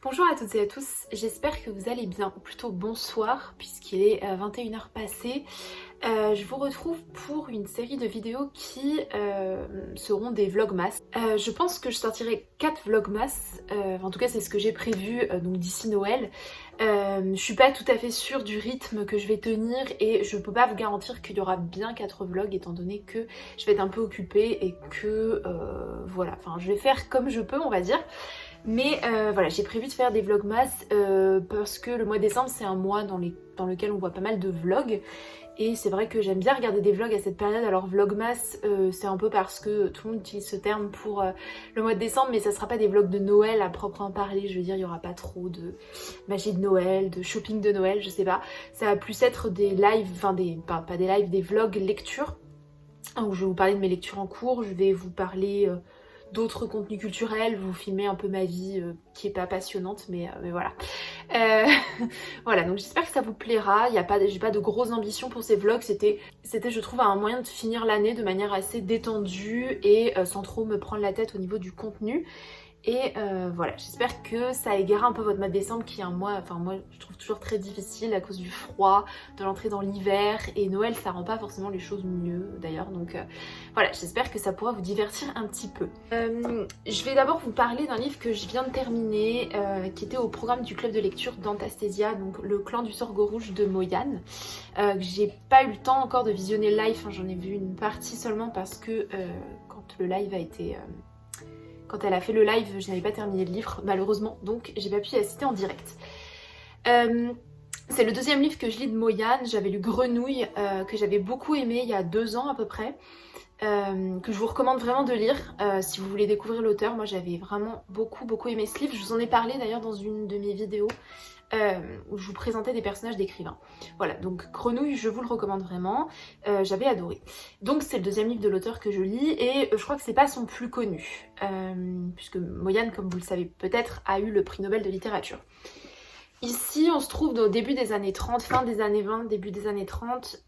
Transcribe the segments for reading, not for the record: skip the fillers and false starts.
Bonjour à toutes et à tous, j'espère que vous allez bien, ou plutôt bonsoir puisqu'il est 21h passé. Je vous retrouve pour une série de vidéos qui seront des vlogmas. Je pense que je sortirai 4 vlogmas, en tout cas c'est ce que j'ai prévu donc d'ici Noël. Je suis pas tout à fait sûre du rythme que je vais tenir et je peux pas vous garantir qu'il y aura bien 4 vlogs étant donné que je vais être un peu occupée et que voilà, enfin je vais faire comme je peux on va dire. Mais voilà, j'ai prévu de faire des vlogmas parce que le mois de décembre c'est un mois dans lequel on voit pas mal de vlogs. Et c'est vrai que j'aime bien regarder des vlogs à cette période. Alors vlogmas c'est un peu parce que tout le monde utilise ce terme pour le mois de décembre, mais ça sera pas des vlogs de Noël à proprement parler. Je veux dire, il y aura pas trop de magie de Noël, de shopping de Noël, je sais pas. Ça va plus être des lives, enfin pas des lives, des vlogs lecture, où je vais vous parler de mes lectures en cours, je vais vous parler d'autres contenus culturels, vous filmer un peu ma vie qui est pas passionnante, mais voilà. Euh, voilà, donc j'espère que ça vous plaira. J'ai pas de grosses ambitions pour ces vlogs, c'était je trouve un moyen de finir l'année de manière assez détendue et sans trop me prendre la tête au niveau du contenu. Et voilà, j'espère que ça égare un peu votre mois de décembre qui est un mois, enfin moi je trouve toujours très difficile à cause du froid, de l'entrée dans l'hiver, et Noël ça rend pas forcément les choses mieux d'ailleurs, donc voilà, j'espère que ça pourra vous divertir un petit peu. Je vais d'abord vous parler d'un livre que je viens de terminer, qui était au programme du club de lecture d'Antastasia, donc Le Clan du Sorgho Rouge de Moyane, que j'ai pas eu le temps encore de visionner live, enfin, j'en ai vu une partie seulement parce que quand le live a été... Quand elle a fait le live, je n'avais pas terminé le livre, malheureusement, donc j'ai pas pu y assister en direct. C'est le deuxième livre que je lis de Moyane. J'avais lu Grenouille, que j'avais beaucoup aimé il y a 2 ans à peu près, que je vous recommande vraiment de lire si vous voulez découvrir l'auteur. Moi j'avais vraiment beaucoup aimé ce livre. Je vous en ai parlé d'ailleurs dans une de mes vidéos où je vous présentais des personnages d'écrivains. Voilà, donc Grenouille, je vous le recommande vraiment, j'avais adoré. Donc c'est le deuxième livre de l'auteur que je lis et je crois que c'est pas son plus connu, puisque Moyane, comme vous le savez peut-être, a eu le prix Nobel de littérature. Ici, on se trouve au début des années 30, fin des années 20, début des années 30,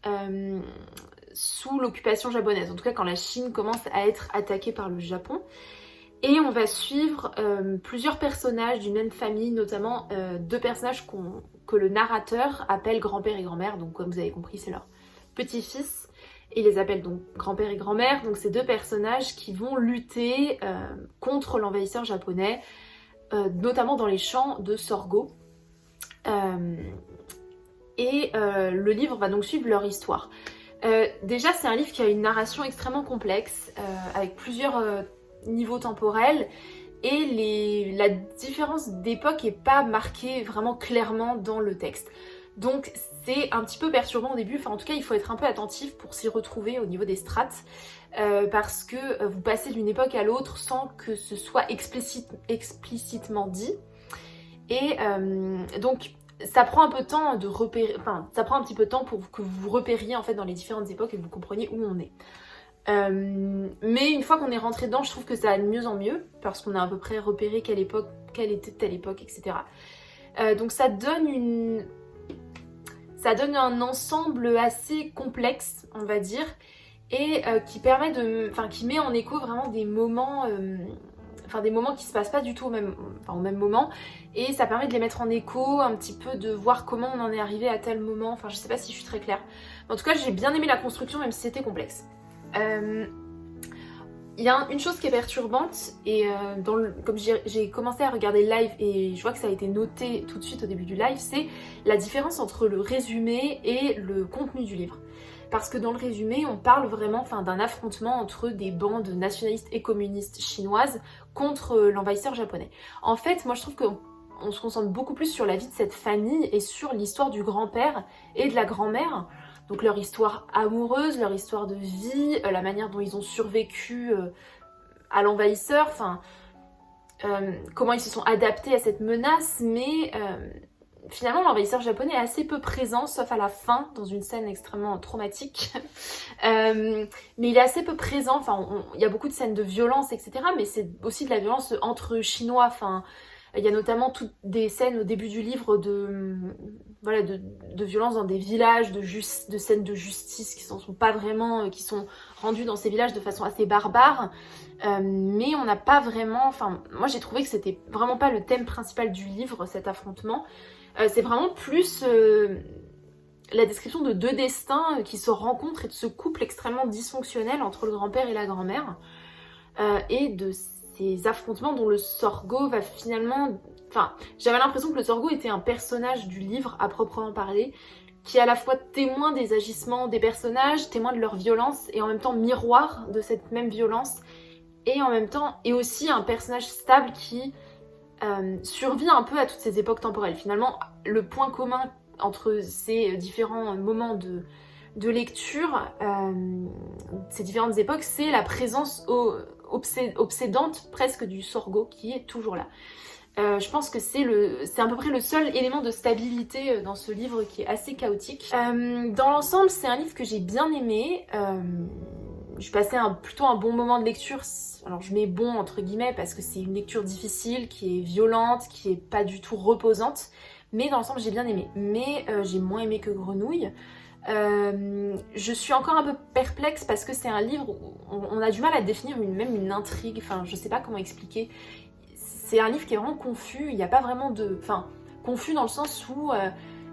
sous l'occupation japonaise, en tout cas quand la Chine commence à être attaquée par le Japon. Et on va suivre plusieurs personnages d'une même famille, notamment 2 personnages que le narrateur appelle grand-père et grand-mère. Donc comme vous avez compris, c'est leur petit-fils. Et il les appelle donc grand-père et grand-mère. Donc c'est 2 personnages qui vont lutter contre l'envahisseur japonais, notamment dans les champs de sorgho. Le livre va donc suivre leur histoire. Déjà, c'est un livre qui a une narration extrêmement complexe, avec plusieurs... niveau temporel, et la différence d'époque est pas marquée vraiment clairement dans le texte. Donc c'est un petit peu perturbant au début, enfin en tout cas il faut être un peu attentif pour s'y retrouver au niveau des strates, parce que vous passez d'une époque à l'autre sans que ce soit explicitement dit. Et donc ça prend un peu de temps de repérer, enfin ça prend un petit peu de temps pour que vous repériez en fait dans les différentes époques et que vous compreniez où on est. Mais une fois qu'on est rentré dedans, je trouve que ça va de mieux en mieux parce qu'on a à peu près repéré quelle était telle époque, etc. Donc ça donne un ensemble assez complexe, on va dire, et qui met en écho vraiment des moments, des moments qui se passent pas du tout au même moment, et ça permet de les mettre en écho, un petit peu de voir comment on en est arrivé à tel moment. Enfin, je sais pas si je suis très claire. En tout cas, j'ai bien aimé la construction, même si c'était complexe. Il y a une chose qui est perturbante, et comme j'ai commencé à regarder le live et je vois que ça a été noté tout de suite au début du live, c'est la différence entre le résumé et le contenu du livre. Parce que dans le résumé, on parle vraiment d'un affrontement entre des bandes nationalistes et communistes chinoises contre l'envahisseur japonais. En fait, moi je trouve qu'on se concentre beaucoup plus sur la vie de cette famille et sur l'histoire du grand-père et de la grand-mère. Donc leur histoire amoureuse, leur histoire de vie, la manière dont ils ont survécu à l'envahisseur, comment ils se sont adaptés à cette menace, mais finalement l'envahisseur japonais est assez peu présent, sauf à la fin, dans une scène extrêmement traumatique. Mais il est assez peu présent, il y a beaucoup de scènes de violence, etc. Mais c'est aussi de la violence entre Chinois, Il y a notamment toutes des scènes au début du livre voilà, de violence dans des villages, de scènes de justice qui sont pas vraiment, qui sont rendues dans ces villages de façon assez barbare. Mais on n'a pas vraiment, enfin moi j'ai trouvé que c'était vraiment pas le thème principal du livre, cet affrontement. C'est vraiment plus la description de deux destins qui se rencontrent et de ce couple extrêmement dysfonctionnel entre le grand-père et la grand-mère. Et de ces affrontements dont le Sorgho va finalement... Enfin, j'avais l'impression que le Sorgho était un personnage du livre à proprement parler, qui est à la fois témoin des agissements des personnages, témoin de leur violence, et en même temps miroir de cette même violence, et en même temps, et aussi un personnage stable qui survit un peu à toutes ces époques temporelles. Finalement, le point commun entre ces différents moments de lecture, ces différentes époques, c'est la présence obsédante presque du Sorgho qui est toujours là. Je pense que c'est à peu près le seul élément de stabilité dans ce livre qui est assez chaotique. Dans l'ensemble, c'est un livre que j'ai bien aimé. Je passais plutôt un bon moment de lecture. Alors je mets bon entre guillemets parce que c'est une lecture difficile, qui est violente, qui est pas du tout reposante. Mais dans l'ensemble, j'ai bien aimé. Mais j'ai moins aimé que Grenouille. Je suis encore un peu perplexe parce que c'est un livre où on a du mal à définir même une intrigue, enfin je sais pas comment expliquer. C'est un livre qui est vraiment confus, il n'y a pas vraiment de... Enfin, confus dans le sens où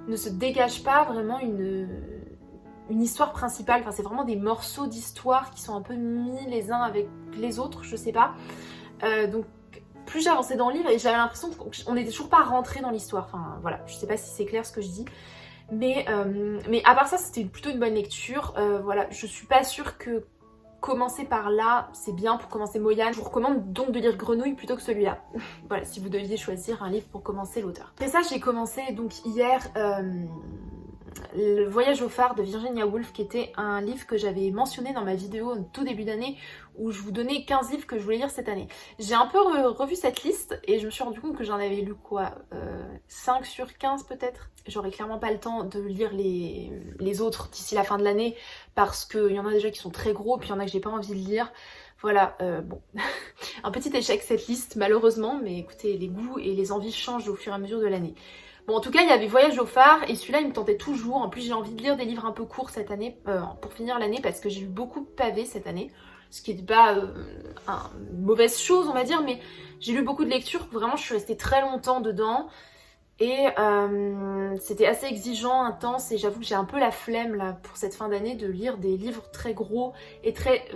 ne se dégage pas vraiment une histoire principale, enfin c'est vraiment des morceaux d'histoire qui sont un peu mis les uns avec les autres, je sais pas. Donc plus j'avançais dans le livre et j'avais l'impression qu'on n'était toujours pas rentré dans l'histoire, enfin voilà, je sais pas si c'est clair ce que je dis. Mais à part ça, c'était plutôt une bonne lecture. Voilà, je suis pas sûre que commencer par là, c'est bien pour commencer Moyane. Je vous recommande donc de lire Grenouille plutôt que celui-là. Voilà, si vous deviez choisir un livre pour commencer l'auteur. Après ça, j'ai commencé donc hier Le Voyage au phare de Virginia Woolf, qui était un livre que j'avais mentionné dans ma vidéo au tout début d'année où je vous donnais 15 livres que je voulais lire cette année. J'ai un peu revu cette liste et je me suis rendu compte que j'en avais lu quoi 5 sur 15 peut-être. J'aurais clairement pas le temps de lire les autres d'ici la fin de l'année parce qu'il y en a déjà qui sont très gros puis il y en a que j'ai pas envie de lire. Voilà, bon, un petit échec cette liste malheureusement, mais écoutez, les goûts et les envies changent au fur et à mesure de l'année. Bon, en tout cas, il y avait Voyage au phare et celui-là, il me tentait toujours. En plus, j'ai envie de lire des livres un peu courts cette année, pour finir l'année, parce que j'ai eu beaucoup de pavés cette année. Ce qui n'est pas une mauvaise chose, on va dire, mais j'ai lu beaucoup de lectures. Vraiment, je suis restée très longtemps dedans. Et c'était assez exigeant, intense, et j'avoue que j'ai un peu la flemme là pour cette fin d'année de lire des livres très gros et très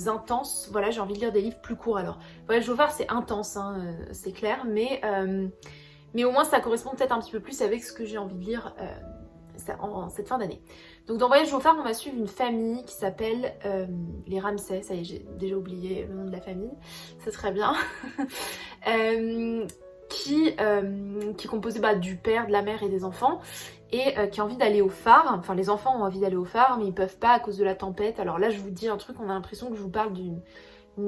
intenses. Voilà, j'ai envie de lire des livres plus courts alors. Voyage au phare, c'est intense, hein, c'est clair, mais au moins ça correspond peut-être un petit peu plus avec ce que j'ai envie de lire en cette fin d'année. Donc dans Voyage au phare, on va suivre une famille qui s'appelle les Ramsay. Ça y est, j'ai déjà oublié le nom de la famille, ça serait bien. Qui est composée du père, de la mère et des enfants, et qui a envie d'aller au phare. Enfin, les enfants ont envie d'aller au phare, mais ils peuvent pas à cause de la tempête. Alors là, je vous dis un truc, on a l'impression que je vous parle d'une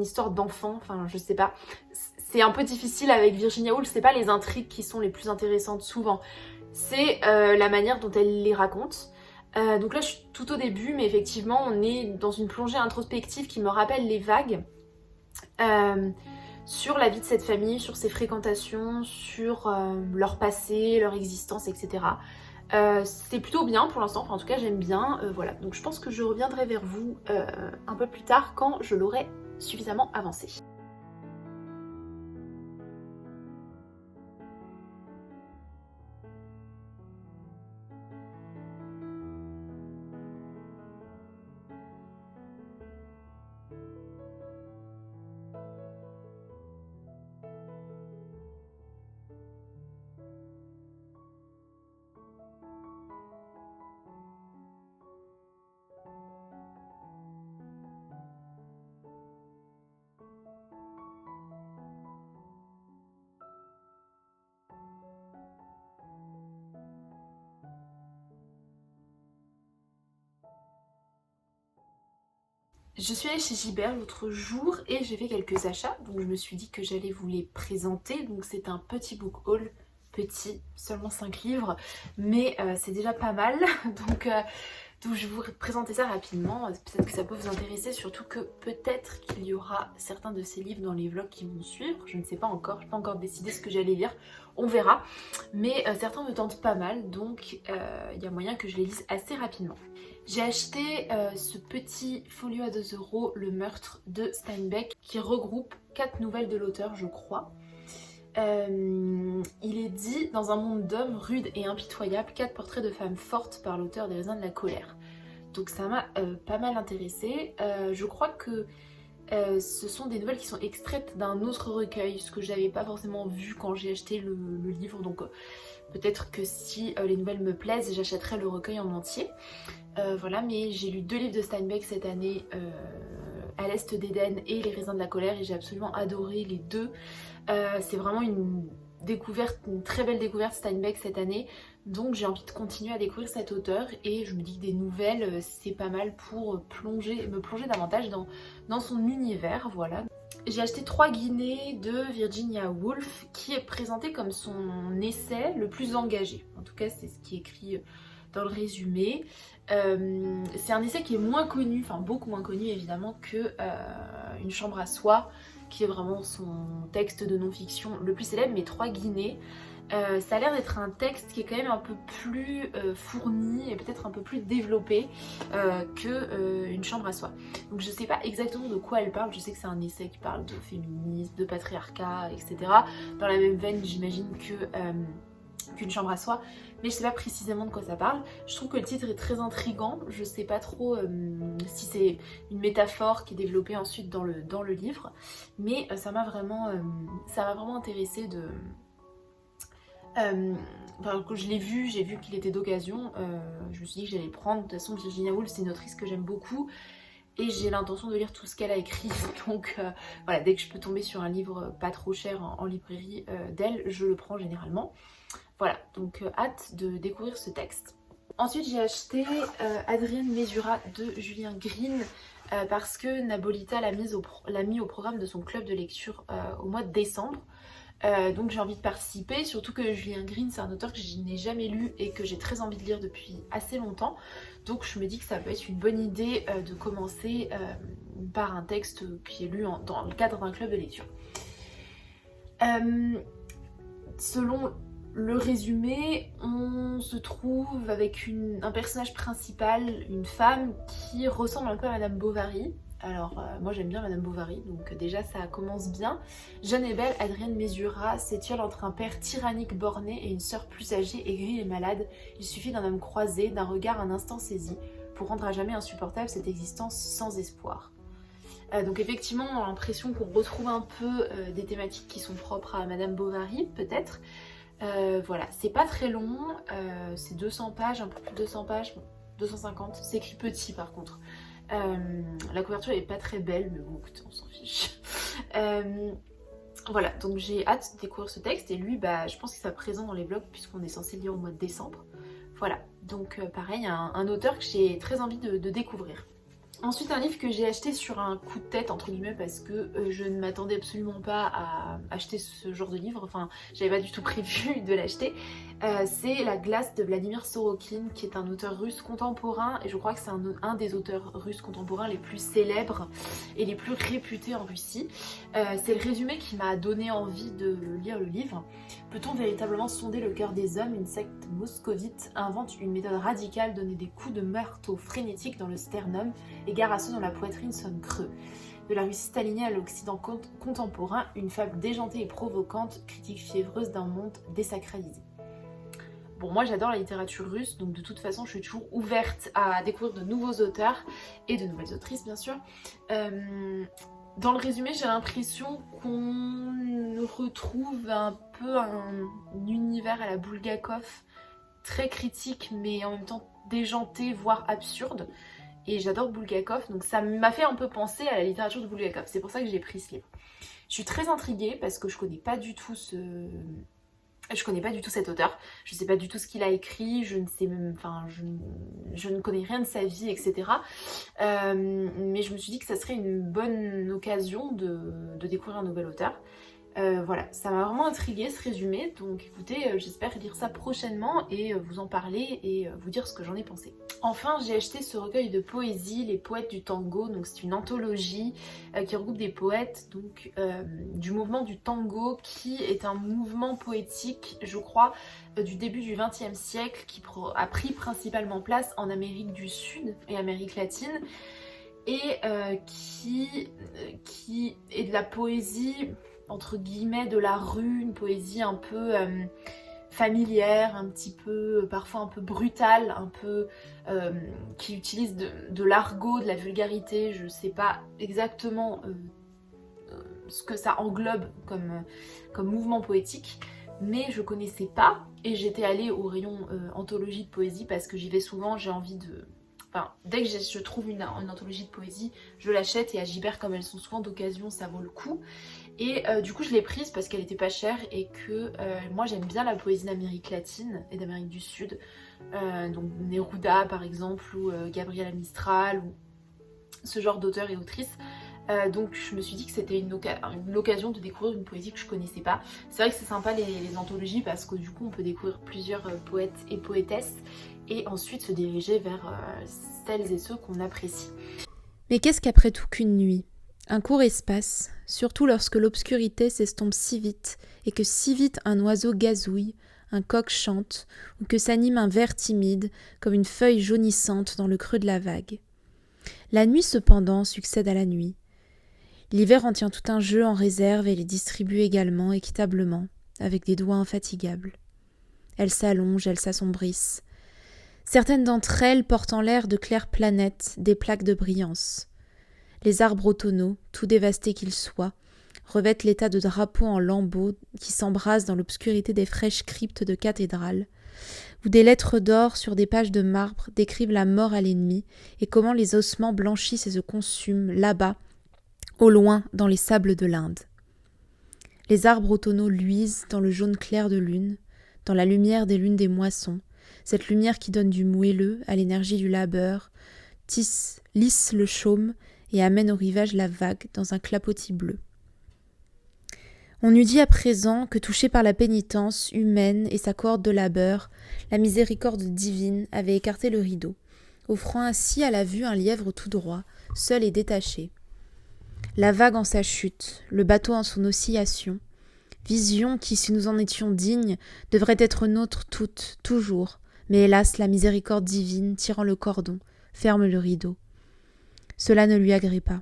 histoire d'enfant, enfin je sais pas. C'est un peu difficile avec Virginia Woolf, c'est pas les intrigues qui sont les plus intéressantes souvent, c'est la manière dont elle les raconte. Donc là je suis tout au début, mais effectivement on est dans une plongée introspective qui me rappelle les vagues, sur la vie de cette famille, sur ses fréquentations, sur leur passé, leur existence, etc. C'est plutôt bien pour l'instant, enfin, en tout cas j'aime bien, voilà. Donc je pense que je reviendrai vers vous un peu plus tard quand je l'aurai suffisamment avancé. Je suis allée chez Gibert l'autre jour et j'ai fait quelques achats, donc je me suis dit que j'allais vous les présenter. Donc c'est un petit book haul, petit, seulement 5 livres, mais c'est déjà pas mal. Donc Donc je vais vous présenter ça rapidement, peut-être que ça peut vous intéresser, surtout que peut-être qu'il y aura certains de ces livres dans les vlogs qui vont suivre, je ne sais pas encore, je n'ai pas encore décidé ce que j'allais lire, on verra, mais certains me tentent pas mal, donc il y a moyen que je les lise assez rapidement. J'ai acheté ce petit folio à 2 €, Le meurtre de Steinbeck, qui regroupe 4 nouvelles de l'auteur, je crois. Il est dit, dans un monde d'hommes rudes et impitoyables, 4 portraits de femmes fortes par l'auteur des Raisins de la colère. Donc ça m'a pas mal intéressée. Je crois que ce sont des nouvelles qui sont extraites d'un autre recueil, ce que j'avais pas forcément vu quand j'ai acheté le livre. Donc peut-être que si les nouvelles me plaisent, j'achèterai le recueil en entier. Voilà, mais j'ai lu 2 livres de Steinbeck cette année, À l'Est d'Éden et Les Raisins de la colère, et j'ai absolument adoré les deux. C'est vraiment une découverte, une très belle découverte Steinbeck cette année, donc j'ai envie de continuer à découvrir cet auteur et je me dis que des nouvelles c'est pas mal pour me plonger davantage dans son univers, voilà. J'ai acheté 3 Guinées de Virginia Woolf qui est présenté comme son essai le plus engagé, en tout cas c'est ce qui est écrit dans le résumé. C'est un essai qui est moins connu, enfin beaucoup moins connu évidemment que Une chambre à soi, qui est vraiment son texte de non-fiction le plus célèbre, mais 3 Guinées. Ça a l'air d'être un texte qui est quand même un peu plus fourni et peut-être un peu plus développé que Une chambre à soi. Donc je sais pas exactement de quoi elle parle, je sais que c'est un essai qui parle de féminisme, de patriarcat, etc. Dans la même veine j'imagine qu'Une chambre à soi, mais je sais pas précisément de quoi ça parle. Je trouve que le titre est très intriguant, je sais pas trop si c'est une métaphore qui est développée ensuite dans le livre, mais ça m'a vraiment intéressée de... Enfin, quand je l'ai vu, j'ai vu qu'il était d'occasion, je me suis dit que j'allais le prendre. De toute façon Virginia Woolf c'est une autrice que j'aime beaucoup et j'ai l'intention de lire tout ce qu'elle a écrit, donc voilà, dès que je peux tomber sur un livre pas trop cher en librairie d'elle, je le prends généralement. Voilà, donc hâte de découvrir ce texte. Ensuite j'ai acheté Adrienne Mesura de Julien Green parce que Nabolita l'a mis au programme de son club de lecture au mois de décembre. Donc j'ai envie de participer, surtout que Julien Green c'est un auteur que je n'ai jamais lu et que j'ai très envie de lire depuis assez longtemps. Donc je me dis que ça peut être une bonne idée de commencer par un texte qui est lu dans le cadre d'un club de lecture. Selon le résumé, on se trouve avec un personnage principal, une femme qui ressemble un peu à Madame Bovary. Alors moi j'aime bien Madame Bovary, donc déjà ça commence bien. Jeune et belle, Adrienne Mesura s'étiole entre un père tyrannique borné et une sœur plus âgée, aigrie et malade. Il suffit d'un homme croisé, d'un regard un instant saisi, pour rendre à jamais insupportable cette existence sans espoir. Donc effectivement on a l'impression qu'on retrouve un peu des thématiques qui sont propres à Madame Bovary peut-être. Voilà, c'est pas très long, c'est 200 pages, un peu plus de 200 pages, bon, 250, c'est écrit petit par contre. La couverture est pas très belle, mais bon écoutez, on s'en fiche. Voilà, donc j'ai hâte de découvrir ce texte et lui, bah, je pense qu'il sera présent dans les vlogs puisqu'on est censé le lire au mois de décembre. Voilà, donc pareil, un auteur que j'ai très envie de découvrir. Ensuite un livre que j'ai acheté sur un coup de tête entre guillemets parce que je ne m'attendais absolument pas à acheter ce genre de livre, enfin j'avais pas du tout prévu de l'acheter. C'est La glace de Vladimir Sorokin qui est un auteur russe contemporain et je crois que c'est un des auteurs russes contemporains les plus célèbres et les plus réputés en Russie. C'est le résumé qui m'a donné envie de lire le livre. Peut-on véritablement sonder le cœur des hommes? Une secte moscovite invente une méthode radicale, donner des coups de marteau frénétiques dans le sternum, égard à ceux dont la poitrine sonne creux. De la Russie stalinien à l'Occident contemporain, une fable déjantée et provocante, critique fiévreuse d'un monde désacralisé. Bon, moi j'adore la littérature russe, donc de toute façon je suis toujours ouverte à découvrir de nouveaux auteurs et de nouvelles autrices bien sûr. Dans le résumé, j'ai l'impression qu'on retrouve un peu un univers à la Bulgakov, très critique mais en même temps déjanté, voire absurde. Et j'adore Bulgakov, donc ça m'a fait un peu penser à la littérature de Bulgakov. C'est pour ça que j'ai pris ce livre. Je suis très intriguée parce que je connais pas du tout cet auteur. Je sais pas du tout ce qu'il a écrit, je ne sais même, enfin, je ne connais rien de sa vie, etc. Mais je me suis dit que ça serait une bonne occasion de découvrir un nouvel auteur. Voilà, ça m'a vraiment intriguée ce résumé, donc écoutez, j'espère lire ça prochainement et vous en parler et vous dire ce que j'en ai pensé. Enfin, j'ai acheté ce recueil de poésie, Les Poètes du Tango, donc c'est une anthologie qui regroupe des poètes donc, du mouvement du tango, qui est un mouvement poétique, je crois, du début du XXe siècle, qui a pris principalement place en Amérique du Sud et Amérique latine, et qui est de la poésie, entre guillemets, de la rue, une poésie un peu familière, un petit peu, parfois un peu brutale, un peu qui utilise de l'argot, de la vulgarité. Je sais pas exactement ce que ça englobe comme mouvement poétique, mais je connaissais pas, et j'étais allée au rayon anthologie de poésie parce que j'y vais souvent, j'ai envie de... Enfin, dès que je trouve une anthologie de poésie, je l'achète, et à Gibert, comme elles sont souvent d'occasion, ça vaut le coup. Et du coup je l'ai prise parce qu'elle était pas chère et que moi j'aime bien la poésie d'Amérique latine et d'Amérique du Sud, donc Neruda par exemple, ou Gabriela Mistral, ou ce genre d'auteurs et autrices. Donc je me suis dit que c'était une occasion de découvrir une poésie que je connaissais pas. C'est vrai que c'est sympa les anthologies parce que du coup on peut découvrir plusieurs poètes et poétesses et ensuite se diriger vers celles et ceux qu'on apprécie. Mais qu'est-ce qu'après tout qu'une nuit ? Un court espace, surtout lorsque l'obscurité s'estompe si vite et que si vite un oiseau gazouille, un coq chante, ou que s'anime un ver timide comme une feuille jaunissante dans le creux de la vague. La nuit cependant succède à la nuit. L'hiver en tient tout un jeu en réserve et les distribue également équitablement, avec des doigts infatigables. Elles s'allongent, elles s'assombrissent. Certaines d'entre elles portent en l'air de claires planètes, des plaques de brillance. Les arbres automnaux, tout dévastés qu'ils soient, revêtent l'état de drapeaux en lambeaux qui s'embrasent dans l'obscurité des fraîches cryptes de cathédrales, où des lettres d'or sur des pages de marbre décrivent la mort à l'ennemi et comment les ossements blanchissent et se consument là-bas, au loin, dans les sables de l'Inde. Les arbres automnaux luisent dans le jaune clair de lune, dans la lumière des lunes des moissons, cette lumière qui donne du moelleux à l'énergie du labeur, lisse le chaume et amène au rivage la vague dans un clapotis bleu. On eût dit à présent que, touchée par la pénitence humaine et sa cohorte de labeur, la miséricorde divine avait écarté le rideau, offrant ainsi à la vue un lièvre tout droit, seul et détaché. La vague en sa chute, le bateau en son oscillation, vision qui, si nous en étions dignes, devrait être nôtre toute, toujours, mais hélas, la miséricorde divine, tirant le cordon, ferme le rideau. Cela ne lui agrée pas.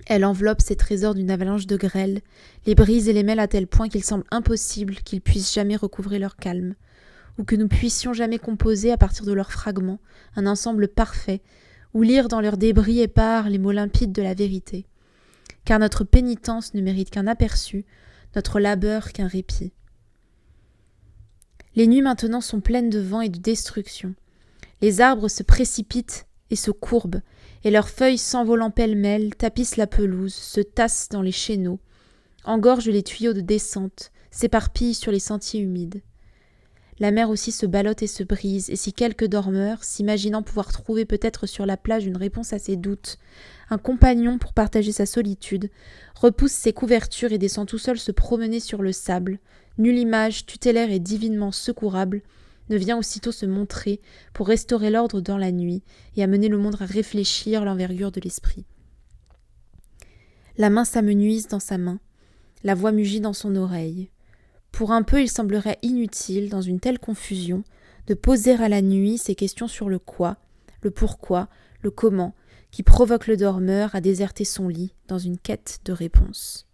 Elle enveloppe ses trésors d'une avalanche de grêle, les brise et les mêle à tel point qu'il semble impossible qu'ils puissent jamais recouvrer leur calme, ou que nous puissions jamais composer à partir de leurs fragments un ensemble parfait, ou lire dans leurs débris épars les mots limpides de la vérité. Car notre pénitence ne mérite qu'un aperçu, notre labeur qu'un répit. Les nuits maintenant sont pleines de vent et de destruction. Les arbres se précipitent et se courbent, et leurs feuilles s'envolant pêle-mêle tapissent la pelouse, se tassent dans les chéneaux, engorgent les tuyaux de descente, s'éparpillent sur les sentiers humides. La mer aussi se ballotte et se brise, et si quelques dormeurs, s'imaginant pouvoir trouver peut-être sur la plage une réponse à ses doutes, un compagnon pour partager sa solitude, repousse ses couvertures et descend tout seul se promener sur le sable, nulle image tutélaire et divinement secourable ne vient aussitôt se montrer pour restaurer l'ordre dans la nuit et amener le monde à réfléchir l'envergure de l'esprit. La main s'amenuise dans sa main, la voix mugit dans son oreille. Pour un peu, il semblerait inutile, dans une telle confusion, de poser à la nuit ces questions sur le quoi, le pourquoi, le comment, qui provoquent le dormeur à déserter son lit dans une quête de réponse.